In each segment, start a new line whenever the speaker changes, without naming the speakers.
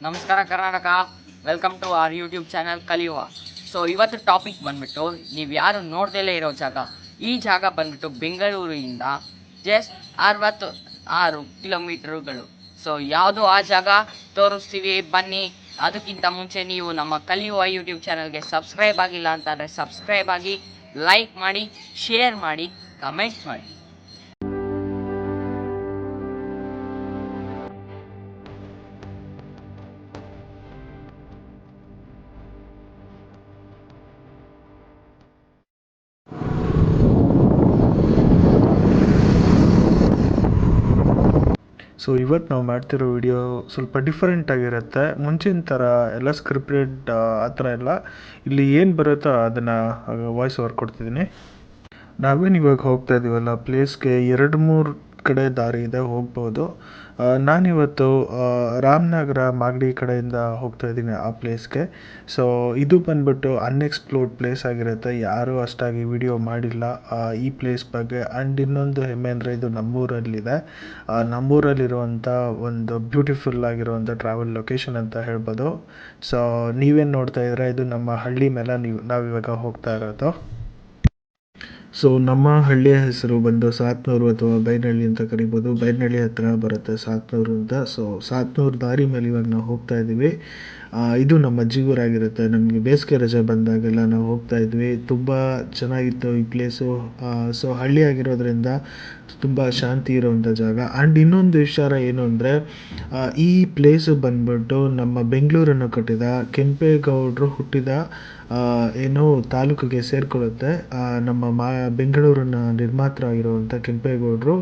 ನಮಸ್ಕಾರ Karnataka, welcome to our YouTube channel ಕಲಿಯುವ. So ಇವತ್ತು ಟಾಪಿಕ್ ಬಂದ್ಬಿಟ್ಟು, ನೀವು ಯಾರು ನೋಡ್ದಲೇ ಇರೋ ಜಾಗ. ಈ ಜಾಗ ಬಂದ್ಬಿಟ್ಟು ಬೆಂಗಳೂರಿಂದ ಜಸ್ಟ್ 66 ಕಿಲೋಮೀಟರುಗಳು. ಸೊ ಯಾವುದು ಆ ಜಾಗ ತೋರಿಸ್ತೀವಿ, ಬನ್ನಿ. ಅದಕ್ಕಿಂತ ಮುಂಚೆ ನೀವು ನಮ್ಮ ಕಲಿಯುವ ಯೂಟ್ಯೂಬ್ ಚಾನಲ್ಗೆ ಸಬ್ಸ್ಕ್ರೈಬ್ ಆಗಿಲ್ಲ ಅಂತಂದರೆ ಸಬ್ಸ್ಕ್ರೈಬ್ ಆಗಿ, ಲೈಕ್ ಮಾಡಿ, ಶೇರ್ ಮಾಡಿ, ಕಮೆಂಟ್ ಮಾಡಿ.
ಸೊ ಇವತ್ತು ನಾವು ಮಾಡ್ತಿರೋ ವಿಡಿಯೋ ಸ್ವಲ್ಪ ಡಿಫ್ರೆಂಟ್ ಆಗಿರುತ್ತೆ. ಮುಂಚಿನ ಥರ ಎಲ್ಲ ಸ್ಕ್ರಿಪ್ಟೆಡ್ ಆ ಥರ ಎಲ್ಲ. ಇಲ್ಲಿ ಏನು ಬರುತ್ತೋ ಅದನ್ನು ವಾಯ್ಸ್ ಓವರ್ ಕೊಡ್ತಿದ್ದೀನಿ. ನಾವೇನು ಇವಾಗ ಹೋಗ್ತಾ ಇದ್ದೀವಲ್ಲ ಪ್ಲೇಸ್ಗೆ 2-3 ಕಡೆ ದಾರಿ ಇದೆ, ಹೋಗ್ಬೋದು. ನಾನಿವತ್ತು ರಾಮನಗರ ಮಾಗಡಿ ಕಡೆಯಿಂದ ಹೋಗ್ತಾ ಇದ್ದೀನಿ ಆ ಪ್ಲೇಸ್ಗೆ. ಸೊ ಇದು ಬಂದ್ಬಿಟ್ಟು ಅನ್ಎಕ್ಸ್ಪ್ಲೋರ್ಡ್ ಪ್ಲೇಸ್ ಆಗಿರುತ್ತೆ, ಯಾರೂ ಅಷ್ಟಾಗಿ ವಿಡಿಯೋ ಮಾಡಿಲ್ಲ ಈ ಪ್ಲೇಸ್ ಬಗ್ಗೆ. ಆ್ಯಂಡ್ ಇನ್ನೊಂದು ಹೆಮ್ಮೆ ಅಂದರೆ ಇದು ನಮ್ಮೂರಲ್ಲಿದೆ. ನಮ್ಮೂರಲ್ಲಿರುವಂಥ ಒಂದು ಬ್ಯೂಟಿಫುಲ್ ಆಗಿರುವಂಥ ಟ್ರಾವೆಲ್ ಲೊಕೇಶನ್ ಅಂತ ಹೇಳ್ಬೋದು. ಸೊ ನೀವೇನು ನೋಡ್ತಾ ಇದ್ದೀರಾ, ಇದು ನಮ್ಮ ಹಳ್ಳಿ ಮೇಲೆ ನಾವಿವಾಗ ಹೋಗ್ತಾ ಇರೋದು. ಸೊ ನಮ್ಮ ಹಳ್ಳಿಯ ಹೆಸರು ಬಂದು ಸಾತ್ನೂರು ಅಥವಾ ಬೈನಹಳ್ಳಿ ಅಂತ ಕರಿಬೋದು. ಬೈನಹಳ್ಳಿ ಹತ್ರ ಬರುತ್ತೆ ಸಾತ್ನೂರು ಅಂತ. ಸೊ ಸಾತ್ನೂರು ದಾರಿ ಮೇಲೆ ಇವಾಗ ನಾವು ಹೋಗ್ತಾ ಇದ್ದೀವಿ. ಇದು ನಮ್ಮ ಜೀವರಾಗಿರುತ್ತೆ. ನಮಗೆ ಬೇಸಿಗೆ ರಜೆ ಬಂದಾಗೆಲ್ಲ ನಾವು ಹೋಗ್ತಾ ಇದ್ವಿ. ತುಂಬ ಚೆನ್ನಾಗಿತ್ತು ಈ ಪ್ಲೇಸು. ಸೊ ಹಳ್ಳಿ ಆಗಿರೋದ್ರಿಂದ ತುಂಬ ಶಾಂತಿ ಇರುವಂಥ ಜಾಗ. ಆ್ಯಂಡ್ ಇನ್ನೊಂದು ವಿಚಾರ ಏನು ಅಂದರೆ, ಈ ಪ್ಲೇಸು ಬಂದ್ಬಿಟ್ಟು ನಮ್ಮ ಬೆಂಗಳೂರನ್ನು ಕಟ್ಟಿದ ಕೆಂಪೇಗೌಡರು ಹುಟ್ಟಿದ ಏನೋ ತಾಲೂಕಿಗೆ ಸೇರಿಕೊಳ್ಳುತ್ತೆ. ನಮ್ಮ ಬೆಂಗಳೂರನ್ನ ನಿರ್ಮಾತರಾಗಿರುವಂಥ ಕೆಂಪೇಗೌಡರು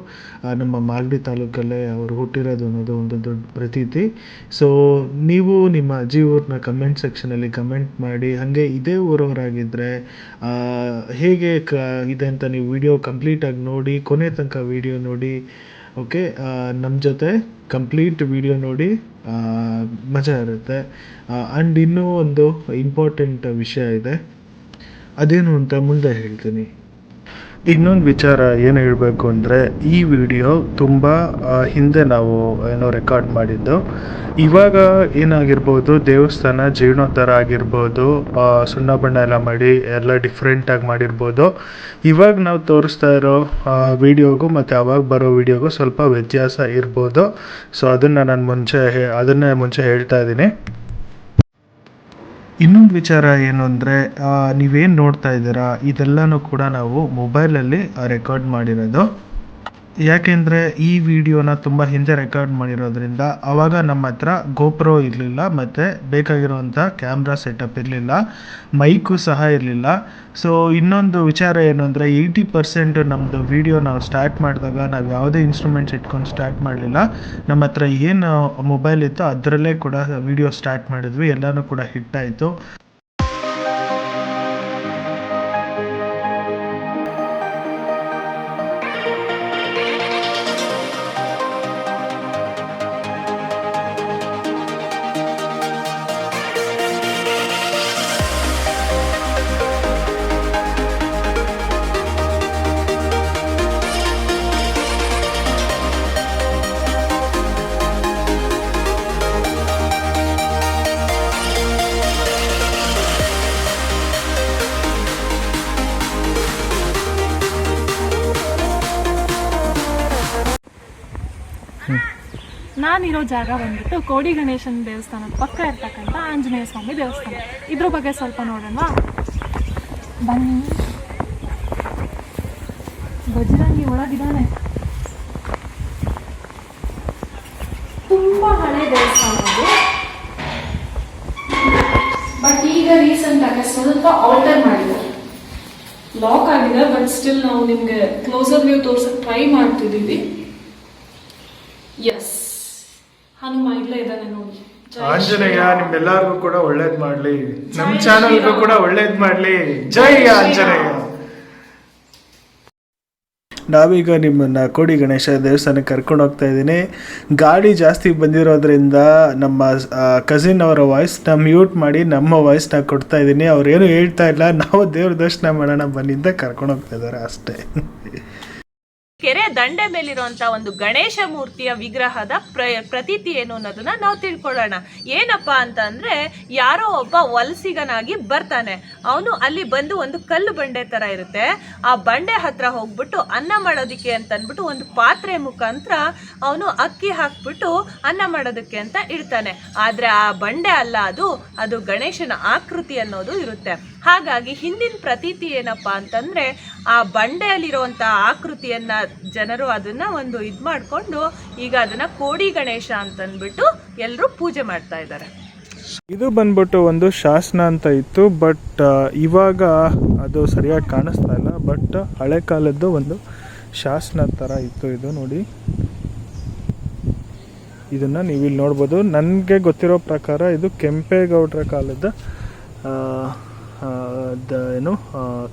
ನಮ್ಮ ಮಾಗಡಿ ತಾಲೂಕಲ್ಲೇ ಅವರು ಹುಟ್ಟಿರೋದು ಅನ್ನೋದು ಒಂದು ದೊಡ್ಡ ಪ್ರತೀತಿ. ಸೊ ನೀವು ನಿಮ್ಮ ಊರನ್ನ ಕಮೆಂಟ್ ಸೆಕ್ಷನಲ್ಲಿ ಕಮೆಂಟ್ ಮಾಡಿ. ಹಾಗೆ ಇದೇ ಊರವರಾಗಿದ್ದರೆ ಹೇಗೆ ಇದೆ ಅಂತ ನೀವು ವಿಡಿಯೋ ಕಂಪ್ಲೀಟಾಗಿ ನೋಡಿ, ಕೊನೆ ತನಕ ವಿಡಿಯೋ ನೋಡಿ. ಓಕೆ, ನಮ್ಮ ಜೊತೆ ಕಂಪ್ಲೀಟ್ ವಿಡಿಯೋ ನೋಡಿ, ಮಜಾ ಇರುತ್ತೆ. ಆ್ಯಂಡ್ ಇನ್ನೂ ಒಂದು ಇಂಪಾರ್ಟೆಂಟ್ ವಿಷಯ ಇದೆ, ಅದೇನು ಅಂತ ಮುಂದೆ ಹೇಳ್ತೀನಿ. ಇನ್ನೊಂದು ವಿಚಾರ ಏನು ಹೇಳಬೇಕು ಅಂದರೆ, ಈ ವಿಡಿಯೋ ತುಂಬ ಹಿಂದೆ ನಾವು ಏನೋ ರೆಕಾರ್ಡ್ ಮಾಡಿದ್ದು. ಇವಾಗ ಏನಾಗಿರ್ಬೋದು, ದೇವಸ್ಥಾನ ಜೀರ್ಣೋದ್ಧಾರ ಆಗಿರ್ಬೋದು, ಸುಣ್ಣ ಬಣ್ಣ ಎಲ್ಲ ಮಾಡಿ ಎಲ್ಲ ಡಿಫ್ರೆಂಟಾಗಿ ಮಾಡಿರ್ಬೋದು. ಇವಾಗ ನಾವು ತೋರಿಸ್ತಾ ಇರೋ ವಿಡಿಯೋಗೂ ಮತ್ತು ಅವಾಗ ಬರೋ ವಿಡಿಯೋಗೂ ಸ್ವಲ್ಪ ವ್ಯತ್ಯಾಸ ಇರ್ಬೋದು. ಸೊ ಅದನ್ನು ನಾನು ಮುಂಚೆ ಹೇಳ್ತಾ ಇದ್ದೀನಿ. ಇನ್ನೊಂದು ವಿಚಾರ ಏನು ಅಂದರೆ, ನೀವೇನು ನೋಡ್ತಾ ಇದ್ದೀರಾ ಇದೆಲ್ಲನೂ ಕೂಡ ನಾವು ಮೊಬೈಲಲ್ಲಿ ರೆಕಾರ್ಡ್ ಮಾಡಿರೋದು. ಯಾಕೆಂದರೆ ಈ ವಿಡಿಯೋನ ತುಂಬ ಹಿಂದೆ ರೆಕಾರ್ಡ್ ಮಾಡಿರೋದ್ರಿಂದ ಆವಾಗ ನಮ್ಮ ಹತ್ರ ಗೋಪ್ರೋ ಇರಲಿಲ್ಲ, ಮತ್ತು ಬೇಕಾಗಿರುವಂಥ ಕ್ಯಾಮ್ರಾ ಸೆಟಪ್ ಇರಲಿಲ್ಲ, ಮೈಕು ಸಹ ಇರಲಿಲ್ಲ. ಸೊ ಇನ್ನೊಂದು ವಿಚಾರ ಏನು ಅಂದರೆ, 80% ನಮ್ಮದು ವಿಡಿಯೋ ನಾವು ಸ್ಟಾರ್ಟ್ ಮಾಡಿದಾಗ ನಾವು ಯಾವುದೇ ಇನ್ಸ್ಟ್ರೂಮೆಂಟ್ಸ್ ಇಟ್ಕೊಂಡು ಸ್ಟಾರ್ಟ್ ಮಾಡಲಿಲ್ಲ. ನಮ್ಮ ಹತ್ರ ಏನು ಮೊಬೈಲ್ ಇತ್ತು ಅದರಲ್ಲೇ ಕೂಡ ವಿಡಿಯೋ ಸ್ಟಾರ್ಟ್ ಮಾಡಿದ್ವಿ. ಎಲ್ಲನೂ ಕೂಡ ಹಿಟ್ಟಾಯಿತು.
ನಾನಿರೋ ಜಾಗ ಬಂದ್ಬಿಟ್ಟು ಕೋಡಿ ಗಣೇಶನ ದೇವಸ್ಥಾನದ ಪಕ್ಕ ಇರ್ತಕ್ಕಂಥ ಆಂಜನೇಯ ಸ್ವಾಮಿ ದೇವಸ್ಥಾನ. ಇದ್ರ ಬಗ್ಗೆ ಸ್ವಲ್ಪ ನೋಡೋಣ ಬನ್ನಿ. ಬಜರಂಗಿ ಒಳಗಿದ್ದಾನೆ. ತುಂಬ ಹಳೆ ದೇವಸ್ಥಾನ ಅದು, ಬಟ್ ಈಗ ರೀಸೆಂಟ್ ಆಗಿ ಸ್ವಲ್ಪ ಆಲ್ಟರ್ ಮಾಡಿದ್ದಾರೆ. ಲಾಕ್ ಆಗಿದೆ, ಬಟ್ ಸ್ಟಿಲ್ ನಾವು ನಿಮ್ಗೆ ಕ್ಲೋಸರ್ ವ್ಯೂ ತೋರ್ಸಕ್ ಟ್ರೈ ಮಾಡ್ತಿದ್ದೀವಿ. ಎಸ್, ಹನುಮ ಇಲ್ಲೇ ಇದ್ದಾನೆ ನೋಡಿ.
ಆಂಜನೇಯ ನಿಮ್ಮೆಲ್ಲರಿಗೂ ಕೂಡ ಒಳ್ಳೇದ್ ಮಾಡ್ಲಿ, ನಮ್ಮ ಚಾನಲ್ಗೂ ಕೂಡ ಒಳ್ಳೇದ್ ಮಾಡ್ಲಿ. ಜೈ ಆಂಜನೇಯ. ನಾವೀಗ ನಿಮ್ಮನ್ನು ಕೋಡಿ ಗಣೇಶ ದೇವಸ್ಥಾನಕ್ಕೆ ಕರ್ಕೊಂಡು ಹೋಗ್ತಾ ಇದ್ದೀನಿ. ಗಾಡಿ ಜಾಸ್ತಿ ಬಂದಿರೋದ್ರಿಂದ ನಮ್ಮ ಕಸಿನ್ ಅವರ ವಾಯ್ಸ್ನ ಮ್ಯೂಟ್ ಮಾಡಿ ನಮ್ಮ ವಾಯ್ಸ್ನ ಕೊಡ್ತಾ ಇದ್ದೀನಿ. ಅವ್ರೇನು ಹೇಳ್ತಾ ಇಲ್ಲ, ನಾವು ದೇವ್ರ ದರ್ಶನ ಮಾಡೋಣ ಬನ್ನಿಂದ ಕರ್ಕೊಂಡು ಹೋಗ್ತಾ ಇದ್ದಾರೆ ಅಷ್ಟೇ.
ಕೆರೆ ದಂಡೆ ಮೇಲಿರುವಂತ ಒಂದು ಗಣೇಶ ಮೂರ್ತಿಯ ವಿಗ್ರಹದ ಪ್ರತೀತಿ ಏನು ಅನ್ನೋದನ್ನ ನಾವು ತಿಳ್ಕೊಳ್ಳೋಣ. ಏನಪ್ಪಾ ಅಂತ ಅಂದ್ರೆ, ಯಾರೋ ಒಬ್ಬ ವಲಸಿಗನಾಗಿ ಬರ್ತಾನೆ. ಅವನು ಅಲ್ಲಿ ಬಂದು ಒಂದು ಕಲ್ಲು ಬಂಡೆ ತರ ಇರುತ್ತೆ, ಆ ಬಂಡೆ ಹತ್ರ ಹೋಗ್ಬಿಟ್ಟು ಅನ್ನ ಮಾಡೋದಿಕ್ಕೆ ಅಂತ ಅಂದ್ಬಿಟ್ಟು ಒಂದು ಪಾತ್ರೆ ಮುಖಾಂತರ ಅವನು ಅಕ್ಕಿ ಹಾಕ್ಬಿಟ್ಟು ಅನ್ನ ಮಾಡೋದಕ್ಕೆ ಅಂತ ಇಡ್ತಾನೆ. ಆದ್ರೆ ಆ ಬಂಡೆ ಅಲ್ಲ, ಅದು ಗಣೇಶನ ಆಕೃತಿ ಅನ್ನೋದು ಇರುತ್ತೆ. ಹಾಗಾಗಿ ಹಿಂದಿನ ಪ್ರತೀತಿ ಏನಪ್ಪಾ ಅಂತಂದ್ರೆ, ಆ ಬಂಡೆಯಲ್ಲಿರುವಂತ ಆಕೃತಿಯನ್ನ ಜನರು ಅದನ್ನ ಒಂದು ಇದ್ ಮಾಡ್ಕೊಂಡು ಈಗ ಅದನ್ನ ಕೋಡಿ ಗಣೇಶ ಅಂತಂದ್ಬಿಟ್ಟು ಎಲ್ಲರೂ ಪೂಜೆ ಮಾಡ್ತಾ ಇದ್ದಾರೆ.
ಇದು ಬಂದ್ಬಿಟ್ಟು ಒಂದು ಶಾಸನ ಅಂತ ಇತ್ತು, ಬಟ್ ಇವಾಗ ಅದು ಸರಿಯಾಗಿ ಕಾಣಿಸ್ತಾ ಇಲ್ಲ. ಬಟ್ ಹಳೆ ಕಾಲದ್ದು ಒಂದು ಶಾಸನ ಥರ ಇತ್ತು ಇದು. ನೋಡಿ, ಇದನ್ನು ನೀವಿಲ್ಲಿ ನೋಡ್ಬೋದು. ನನಗೆ ಗೊತ್ತಿರೋ ಪ್ರಕಾರ ಇದು ಕೆಂಪೇಗೌಡರ ಕಾಲದ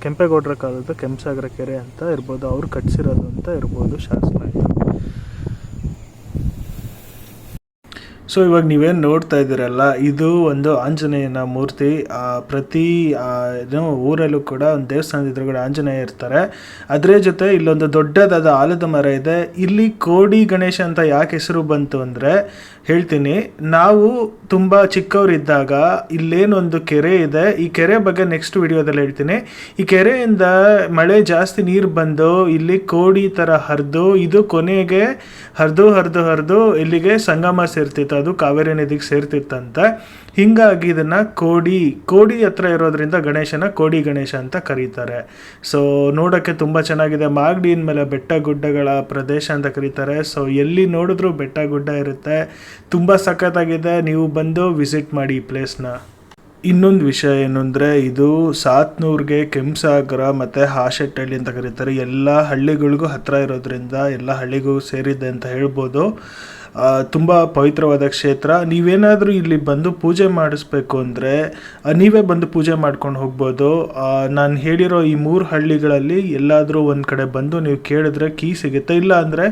ಕೆಂಪೇಗೌಡರ ಕಾಲದ ಕೆಂಪಸಾಗರ ಕೆರೆ ಅಂತ ಇರ್ಬೋದು, ಅವ್ರು ಕಟ್ಸಿರೋದು ಅಂತ ಇರ್ಬೋದು ಶಾಸನ ಇದು. ಸೊ ಇವಾಗ ನೀವೇನು ನೋಡ್ತಾ ಇದ್ದೀರಲ್ಲ, ಇದು ಒಂದು ಆಂಜನೇಯನ ಮೂರ್ತಿ. ಪ್ರತಿ ಊರಲ್ಲೂ ಕೂಡ ಒಂದು ದೇವಸ್ಥಾನದ ಎದುರುಗಡೆ ಆಂಜನೇಯ ಇರ್ತಾರೆ. ಅದರ ಜೊತೆ ಇಲ್ಲೊಂದು ದೊಡ್ಡದಾದ ಆಲದ ಮರ ಇದೆ. ಇಲ್ಲಿ ಕೋಡಿ ಗಣೇಶ ಅಂತ ಯಾಕೆ ಹೆಸರು ಬಂತು ಅಂದರೆ ಹೇಳ್ತೀನಿ. ನಾವು ತುಂಬ ಚಿಕ್ಕವರಿದ್ದಾಗ ಇಲ್ಲೇನೊಂದು ಕೆರೆ ಇದೆ. ಈ ಕೆರೆ ಬಗ್ಗೆ ನೆಕ್ಸ್ಟ್ ವಿಡಿಯೋದಲ್ಲಿ ಹೇಳ್ತೀನಿ. ಈ ಕೆರೆಯಿಂದ ಮಳೆ ಜಾಸ್ತಿ ನೀರು ಬಂದು ಇಲ್ಲಿ ಕೋಡಿ ಥರ ಹರಿದು, ಇದು ಕೊನೆಗೆ ಹರಿದು ಇಲ್ಲಿಗೆ ಸಂಗಮ ಸೇರ್ತಿತ್ತು, ಅದು ಕಾವೇರಿ ನದಿಗೆ ಸೇರ್ತಿತ್ತಂತೆ. ಹಿಂಗಾಗಿ ಇದನ್ನು ಕೋಡಿ ಹತ್ರ ಇರೋದ್ರಿಂದ ಗಣೇಶನ ಕೋಡಿ ಗಣೇಶ ಅಂತ ಕರೀತಾರೆ. ಸೊ ನೋಡೋಕ್ಕೆ ತುಂಬ ಚೆನ್ನಾಗಿದೆ. ಮಾಗಡಿನ ಮೇಲೆ ಬೆಟ್ಟ ಗುಡ್ಡಗಳ ಪ್ರದೇಶ ಅಂತ ಕರೀತಾರೆ. ಸೊ ಎಲ್ಲಿ ನೋಡಿದ್ರೂ ಬೆಟ್ಟ ಗುಡ್ಡ ಇರುತ್ತೆ, ತುಂಬ ಸಖತ್ತಾಗಿದೆ. ನೀವು ಬಂದು ವಿಸಿಟ್ ಮಾಡಿ ಈ ಪ್ಲೇಸ್ನ. ಇನ್ನೊಂದು ವಿಷಯ ಏನು ಅಂದರೆ, ಇದು ಸಾತ್ನೂರ್ಗೆ ಕೆಂಪಸಾಗರ ಮತ್ತು ಹಾಶೆಟ್ಟಹಳ್ಳಿ ಅಂತ ಕರೀತಾರೆ. ಎಲ್ಲ ಹಳ್ಳಿಗಳಿಗೂ ಹತ್ತಿರ ಇರೋದ್ರಿಂದ ಎಲ್ಲ ಹಳ್ಳಿಗೂ ಸೇರಿದೆ ಅಂತ ಹೇಳ್ಬೋದು. ತುಂಬ ಪವಿತ್ರವಾದ ಕ್ಷೇತ್ರ. ನೀವೇನಾದರೂ ಇಲ್ಲಿ ಬಂದು ಪೂಜೆ ಮಾಡಿಸ್ಬೇಕು ಅಂದರೆ ನೀವೇ ಬಂದು ಪೂಜೆ ಮಾಡ್ಕೊಂಡು ಹೋಗ್ಬೋದು. ನಾನು ಹೇಳಿರೋ ಈ 3 ಹಳ್ಳಿಗಳಲ್ಲಿ ಎಲ್ಲಾದರೂ ಒಂದು ಕಡೆ ಬಂದು ನೀವು ಕೇಳಿದ್ರೆ ಕೀ ಸಿಗುತ್ತೆ. ಇಲ್ಲ ಅಂದರೆ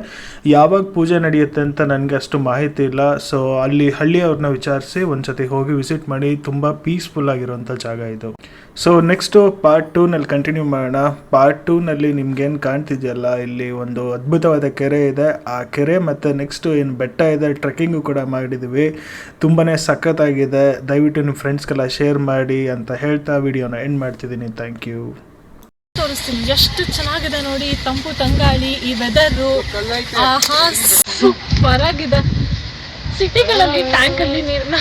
ಯಾವಾಗ ಪೂಜೆ ನಡೆಯುತ್ತೆ ಅಂತ ನನಗೆ ಅಷ್ಟು ಮಾಹಿತಿ ಇಲ್ಲ. ಸೊ ಅಲ್ಲಿ ಹಳ್ಳಿಯವ್ರನ್ನ ವಿಚಾರಿಸಿ ಒಂದು ಸತಿ ಹೋಗಿ ವಿಸಿಟ್ ಮಾಡಿ. ತುಂಬ ಪೀಸ್ಫುಲ್ ಆಗಿರೋಂಥ ಜಾಗ ಇದು. ಸೊ ನೆಕ್ಸ್ಟು ಪಾರ್ಟ್ 2ನಲ್ಲಿ ಕಂಟಿನ್ಯೂ ಮಾಡೋಣ. ಪಾರ್ಟ್ 2ನಲ್ಲಿ ನಿಮ್ಗೇನು ಕಾಣ್ತಿದೆಯಲ್ಲ, ಇಲ್ಲಿ ಒಂದು ಅದ್ಭುತವಾದ ಕೆರೆ ಇದೆ. ಆ ಕೆರೆ ಮತ್ತು ನೆಕ್ಸ್ಟು ಏನು ಬೆಟ್ಟ ಇದೆ, ಟ್ರೆಕ್ಕಿಂಗು ಕೂಡ ಮಾಡಿದ್ದೀವಿ. ತುಂಬಾ ಸಖತ್ತಾಗಿದೆ. ದಯವಿಟ್ಟು ನಿಮ್ಮ ಫ್ರೆಂಡ್ಸ್ಗೆಲ್ಲ ಶೇರ್ ಮಾಡಿ ಅಂತ ಹೇಳ್ತಾ ವಿಡಿಯೋನ ಎಂಡ್ ಮಾಡ್ತಿದ್ದೀನಿ. Thank you.
ತೋರಿಸ್ತೀನಿ ಎಷ್ಟು ಚೆನ್ನಾಗಿದೆ ನೋಡಿ. ತಂಪು ತಂಗಾಳಿ, ಈ ವೆದರು ಸೂಪರ್ ಆಗಿದೆ. ಸಿಟಿಗಳಲ್ಲಿ ಟ್ಯಾಂಕಲ್ಲಿ ನೀರನ್ನ